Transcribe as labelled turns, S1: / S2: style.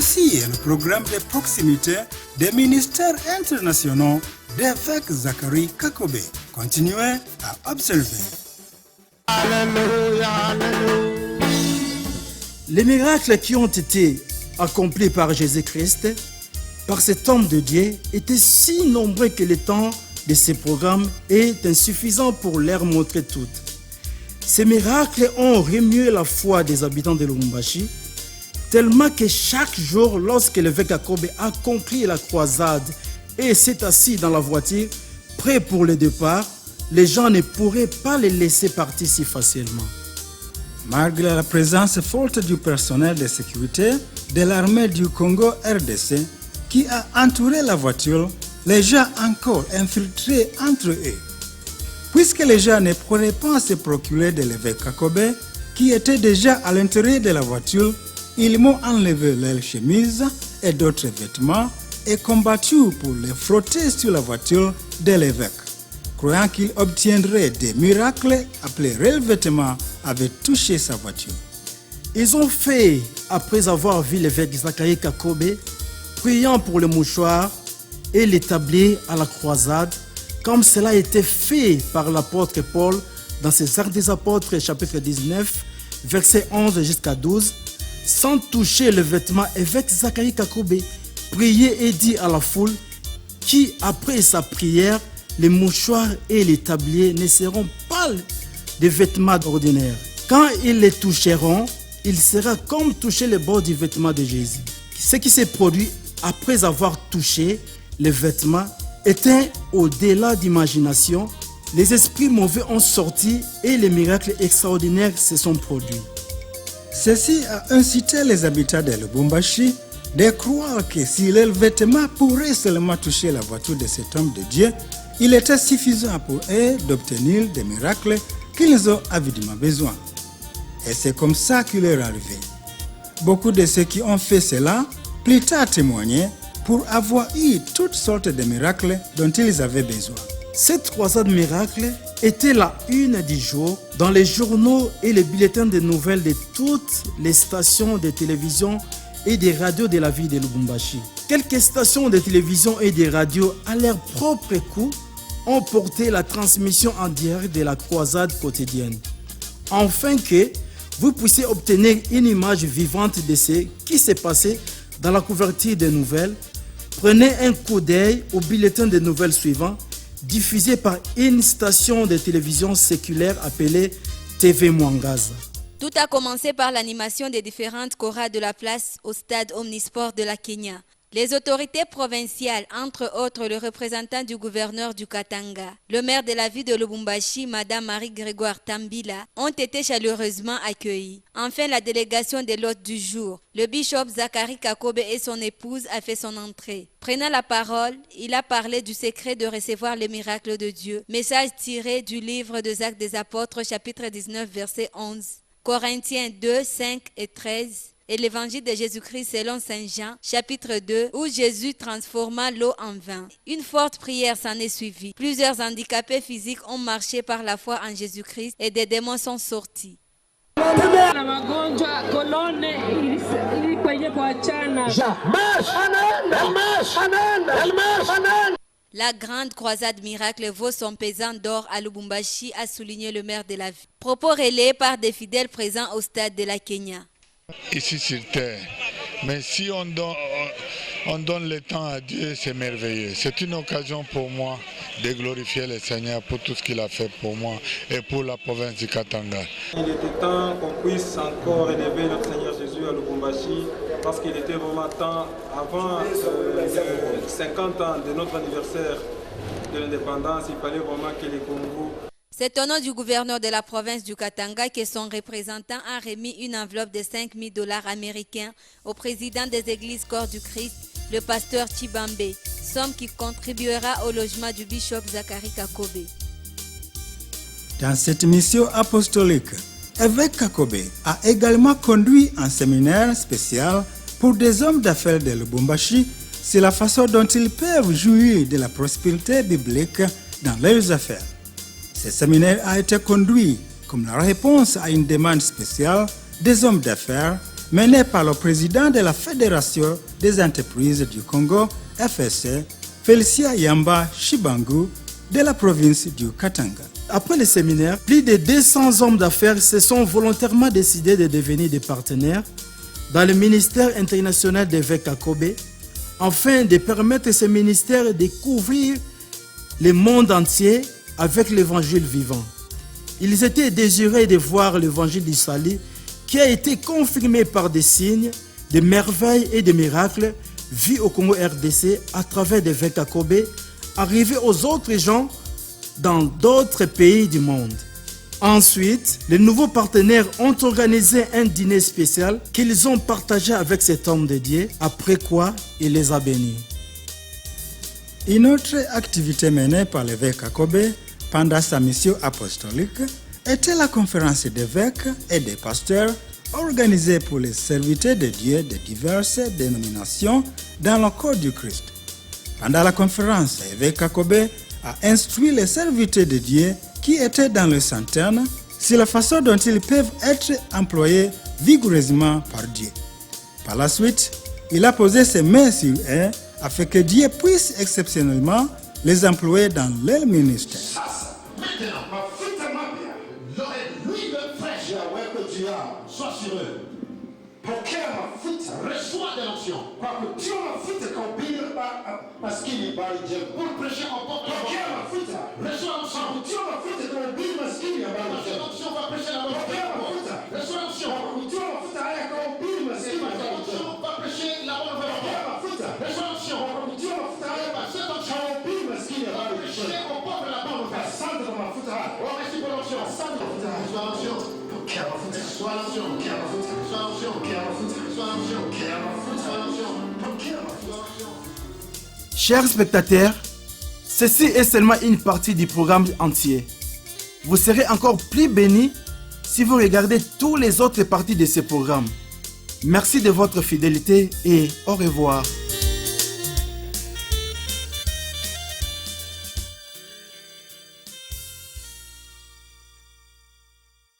S1: Ceci est le programme de proximité des ministères internationaux d'évêque Zacharie Kakobe. Continuez à observer.
S2: Alléluia, alléluia.
S3: Les miracles qui ont été accomplis par Jésus-Christ, par cet homme de Dieu, étaient si nombreux que le temps de ces programmes est insuffisant pour les montrer toutes. Ces miracles ont remué la foi des habitants de Lubumbashi, tellement que chaque jour, lorsque l'évêque Kakobe a conclu la croisade et s'est assis dans la voiture, prêt pour le départ, les gens ne pourraient pas les laisser partir si facilement.
S1: Malgré la présence forte du personnel de sécurité de l'armée du Congo RDC qui a entouré la voiture, les gens encore infiltrés entre eux. Puisque les gens ne pourraient pas se procurer de l'évêque Kakobe, qui était déjà à l'intérieur de la voiture, ils m'ont enlevé leurs chemises et d'autres vêtements et combattu pour les frotter sur la voiture de l'évêque, croyant qu'il obtiendrait des miracles après le vêtement avait touché sa voiture.
S3: Ils ont fait, après avoir vu l'évêque Zacharie Kakobe, priant pour le mouchoir et l'établir à la croisade, comme cela a été fait par l'apôtre Paul dans ses Actes des Apôtres, chapitre 19, versets 11 jusqu'à 12, sans toucher le vêtement, évêque Zacharie Kakobe priait et dit à la foule qui, après sa prière, les mouchoirs et les tabliers ne seront pas des vêtements ordinaires. Quand ils les toucheront, il sera comme toucher le bord du vêtement de Jésus. Ce qui s'est produit après avoir touché les vêtements était au-delà d'imagination. Les esprits mauvais ont sorti et les miracles extraordinaires se sont produits.
S1: Ceci a incité les habitants de Lubumbashi de croire que si leurs vêtements pourraient seulement toucher la voiture de cet homme de Dieu, il était suffisant pour eux d'obtenir des miracles qu'ils ont avidement besoin. Et c'est comme ça qu'il est arrivé. Beaucoup de ceux qui ont fait cela, plus tard témoigné, pour avoir eu toutes sortes de miracles dont ils avaient besoin.
S3: Cette croisade miracle était la une du jour dans les journaux et les bulletins de nouvelles de toutes les stations de télévision et des radios de la ville de Lubumbashi. Quelques stations de télévision et de radios, à leur propre coup, ont porté la transmission en direct de la croisade quotidienne, afin que vous puissiez obtenir une image vivante de ce qui s'est passé dans la couverture des nouvelles. Prenez un coup d'œil au bulletin de nouvelles suivant, diffusé par une station de télévision séculaire appelée TV Mwangaza.
S4: Tout a commencé par l'animation des différentes chorales de la place au stade Omnisport de la Kenya. Les autorités provinciales, entre autres le représentant du gouverneur du Katanga, le maire de la ville de Lubumbashi, Madame Marie-Grégoire Tambila, ont été chaleureusement accueillis. Enfin, la délégation de l'hôte du jour, le bishop Zacharie Kakobe et son épouse, a fait son entrée. Prenant la parole, il a parlé du secret de recevoir les miracles de Dieu. Message tiré du livre des Actes des Apôtres, chapitre 19, verset 11. Corinthiens 2, 5 et 13. Et l'évangile de Jésus-Christ selon Saint Jean, chapitre 2, où Jésus transforma l'eau en vin. Une forte prière s'en est suivie. Plusieurs handicapés physiques ont marché par la foi en Jésus-Christ et des démons sont sortis. La grande croisade miracle vaut son pesant d'or à Lubumbashi, a souligné le maire de la ville. Propos relayés par des fidèles présents au stade de la Kenya.
S2: Ici sur terre. Mais si on donne le temps à Dieu, c'est merveilleux. C'est une occasion pour moi de glorifier le Seigneur pour tout ce qu'il a fait pour moi et pour la province du Katanga.
S5: Il était temps qu'on puisse encore élever notre Seigneur Jésus à Lubumbashi parce qu'il était vraiment temps, avant 50 ans de notre anniversaire de l'indépendance, il fallait vraiment que les Congo.
S4: C'est au nom du gouverneur de la province du Katanga que son représentant a remis une enveloppe de 5 000 $ américains au président des églises Corps du Christ, le pasteur Chibambe, somme qui contribuera au logement du bishop Zacharie Kakobe.
S1: Dans cette mission apostolique, évêque Kakobe a également conduit un séminaire spécial pour des hommes d'affaires de Lubumbashi sur la façon dont ils peuvent jouir de la prospérité biblique dans leurs affaires. Ce séminaire a été conduit comme la réponse à une demande spéciale des hommes d'affaires menée par le président de la Fédération des entreprises du Congo, FSC, Félicia Yamba Shibangu, de la province du Katanga.
S3: Après le séminaire, plus de 200 hommes d'affaires se sont volontairement décidés de devenir des partenaires dans le ministère international d'évêques à Kobe, afin de permettre à ce ministère de couvrir le monde entier avec l'évangile vivant. Ils étaient désirés de voir l'évangile du salut qui a été confirmé par des signes, des merveilles et des miracles vus au Congo RDC à travers des évêques à Kobe, arriver aux autres gens dans d'autres pays du monde. Ensuite, les nouveaux partenaires ont organisé un dîner spécial qu'ils ont partagé avec cet homme de Dieu, après quoi il les a bénis.
S1: Une autre activité menée par l'évêque à Kobe pendant sa mission apostolique était la conférence d'évêques et des pasteurs organisée pour les serviteurs de Dieu de diverses dénominations dans le corps du Christ. Pendant la conférence, l'évêque à Kobe a instruit les serviteurs de Dieu qui étaient dans le centaine sur la façon dont ils peuvent être employés vigoureusement par Dieu. Par la suite, il a posé ses mains sur eux afin que Dieu puisse exceptionnellement les employer dans leur ministère.
S6: Sois sur eux. Pokea mafuta, reçois de l'onction. Kwa kutiwa mafuta kuhubiri maskini habari njema. Pour prêcher en porte. Pokea mafuta, reçois l'onction. Kutiwa mafuta kuhubiri maskini habari njema. L'onction va prêcher la bonne nouvelle. Pokea mafuta, reçois l'onction. Kutiwa mafuta haya kuhubiri maskini habari njema. L'onction va prêcher la bonne nouvelle. Pokea mafuta, reçois l'onction. Kutiwa mafuta haya cette onction kuhubiri maskini habari njema. Prêcher au peuple la bonne nouvelle. Asante kwa mafuta haya. Oh, merci pour l'onction. Asante kwa mafuta haya. Reçois l'onction. Pokea mafuta, reçois l'onction. Pokea mafuta.
S3: Chers spectateurs, ceci est seulement une partie du programme entier. Vous serez encore plus bénis si vous regardez toutes les autres parties de ce programme. Merci de votre fidélité et au revoir.